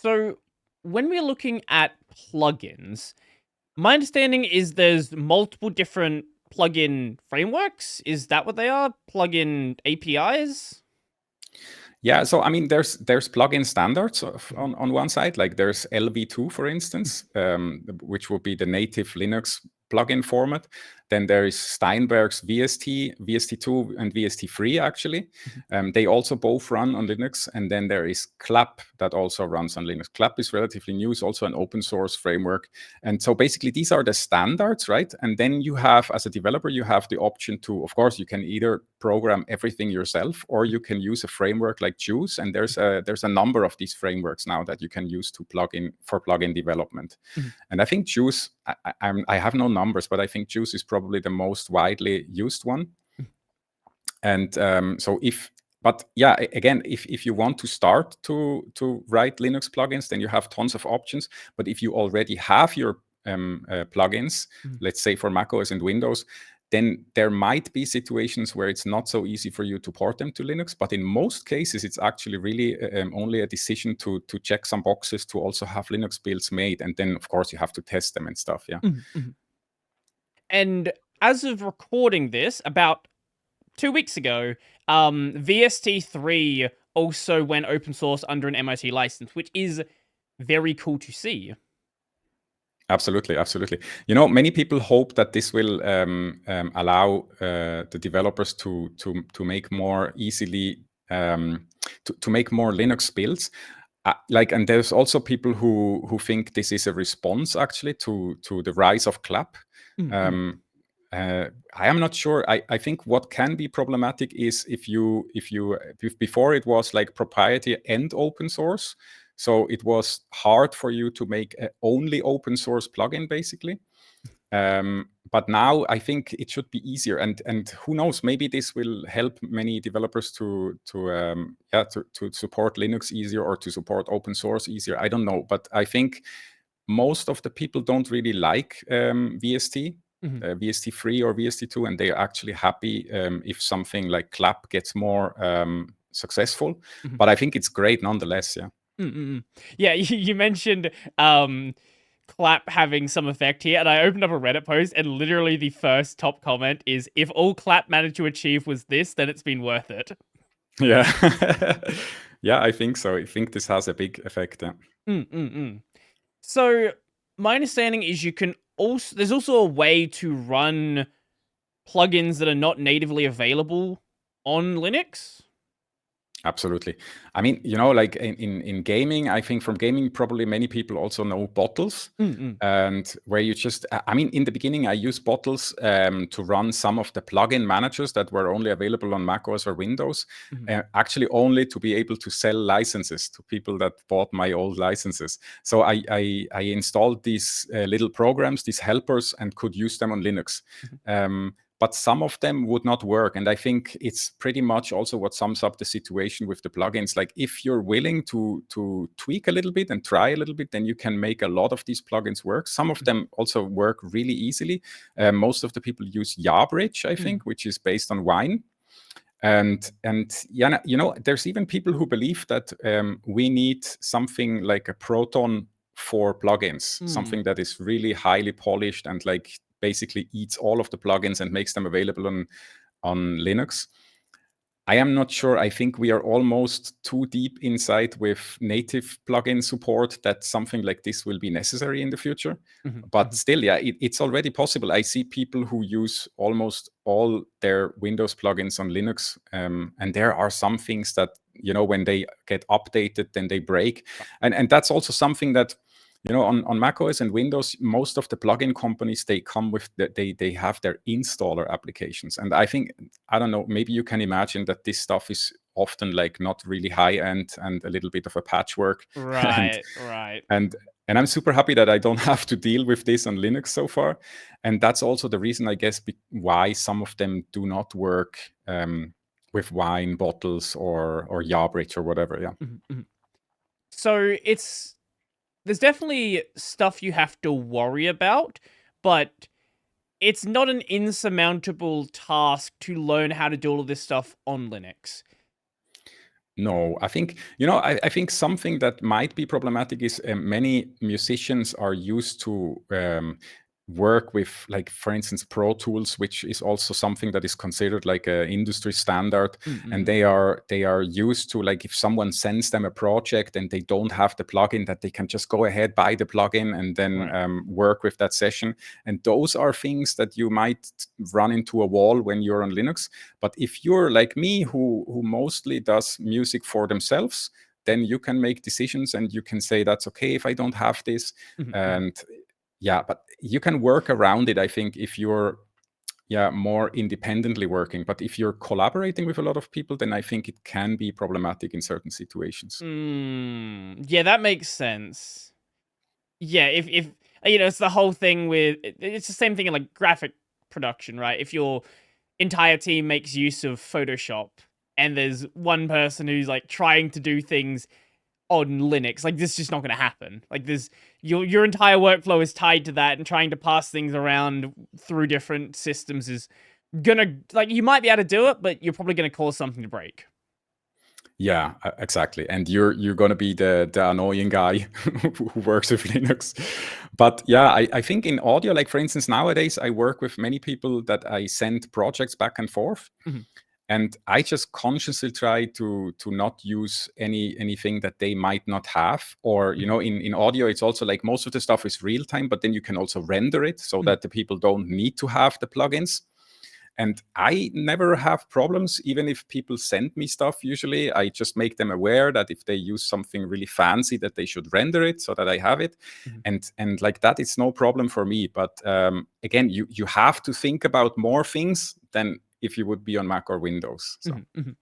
So when we're looking at plugins, my understanding is there's multiple different plugin frameworks. Is that what they are? Plugin APIs? Yeah, so I mean, there's plugin standards Mhm. on one side, like there's LV2, for instance, which would be the native Linux plugin format. Then there is Steinberg's VST, VST2, and VST3 actually. Mhm. They also both run on Linux. And then there is Clap that also runs on Linux. Clap is relatively new, it's also an open source framework. And so basically these are the standards, right? And then you have, as a developer, you have the option to, of course, you can either program everything yourself, or you can use a framework like Juice. And there's a number of these frameworks now that you can use to plugin development. Mhm. And I think Juice, I have no numbers, but I think Juice is probably the most widely used one. And but yeah, again, if you want to start to write Linux plugins, then you have tons of options. But if you already have your plugins, Mhm. let's say for macOS and Windows, then there might be situations where it's not so easy for you to port them to Linux. But in most cases, it's actually really only a decision to check some boxes to also have Linux builds made. And then, of course, you have to test them and stuff. Yeah. Mhm. Mhm. And as of recording this, about 2 weeks ago, VST3 also went open source under an MIT license, which is very cool to see. Absolutely, absolutely. You know, many people hope that this will allow the developers to make more easily to make more Linux builds. And there's also people who think this is a response actually to the rise of Clap. Mhm. I am not sure. I think what can be problematic is if before it was like proprietary and open source, so it was hard for you to make a only open source plugin basically. But now I think it should be easier, and who knows, maybe this will help many developers to support Linux easier, or to support open source easier. I don't know, but I think most of the people don't really like VST. Mhm. VST3 or VST2, and they are actually happy if something like Clap gets more successful. Mhm. But I think it's great nonetheless. Yeah. Mm-mm. Yeah, you mentioned Clap having some effect here, and I opened up a Reddit post, and literally the first top comment is, "If all Clap managed to achieve was this, then it's been worth it." Yeah. Yeah, I think so. I think this has a big effect. Yeah. Mm-mm-mm. So my understanding is there's also a way to run plugins that are not natively available on Linux. Absolutely. I mean, you know, like in gaming, I think from gaming, probably many people also know Bottles. Mm-mm. And where you just, I mean, in the beginning, I used Bottles to run some of the plugin managers that were only available on macOS or Windows, Mhm. actually only to be able to sell licenses to people that bought my old licenses. So I installed these little programs, these helpers, and could use them on Linux. Mhm. But some of them would not work. And I think it's pretty much also what sums up the situation with the plugins. Like if you're willing to tweak a little bit and try a little bit, then you can make a lot of these plugins work. Some of them also work really easily. Most of the people use YaBridge, I think, which is based on Wine. And yeah, you know, there's even people who believe that we need something like a Proton for plugins, Mm. something that is really highly polished and like basically eats all of the plugins and makes them available on Linux. I am not sure. I think we are almost too deep inside with native plugin support that something like this will be necessary in the future. Mhm. But Mhm. still, yeah, it's already possible. I see people who use almost all their Windows plugins on Linux. And there are some things that, you know, when they get updated, then they break. And that's also something that, you know, on macOS and Windows, most of the plugin companies, they come with they have their installer applications. And I think, I don't know, maybe you can imagine that this stuff is often like not really high end and a little bit of a patchwork. and Right, right. and and I'm super happy that I don't have to deal with this on Linux so far. And that's also the reason, I guess, why some of them do not work with Wine, Bottles, or YaBridge or whatever. Yeah. Mhm. Mhm. So there's definitely stuff you have to worry about, but it's not an insurmountable task to learn how to do all of this stuff on Linux. No, I think, I think something that might be problematic is many musicians are used to work with, like, for instance, Pro Tools, which is also something that is considered like a industry standard. And Mm-hmm. they are used to, like, if someone sends them a project and they don't have the plugin, that they can just go ahead, buy the plugin, and then Right. work with that session. And those are things that you might run into a wall when you're on Linux. But if you're like me, who mostly does music for themselves, then you can make decisions and you can say that's okay if I don't have this. Mm-hmm. And yeah, but you can work around it, I think, if you're more independently working. But if you're collaborating with a lot of people, then I think it can be problematic in certain situations. Yeah, that makes sense. Yeah, if it's the whole thing with it's the same thing in like graphic production, right? If your entire team makes use of Photoshop and there's one person who's like trying to do things on Linux, like this is just not going to happen. Like this, your entire workflow is tied to that, and trying to pass things around through different systems is gonna, like, you might be able to do it, but you're probably gonna cause something to break. Yeah, exactly. And you're gonna be the annoying guy who works with Linux. But yeah, I think in audio, like for instance, nowadays I work with many people that I send projects back and forth. Mhm. And I just consciously try to not use anything that they might not have. Or, Mhm. in audio, it's also like most of the stuff is real time, but then you can also render it so Mhm. that the people don't need to have the plugins. And I never have problems, even if people send me stuff. Usually I just make them aware that if they use something really fancy, that they should render it so that I have it. Mhm. And like that, it's no problem for me. But again, you have to think about more things than if you would be on Mac or Windows. So Mhm. Mhm.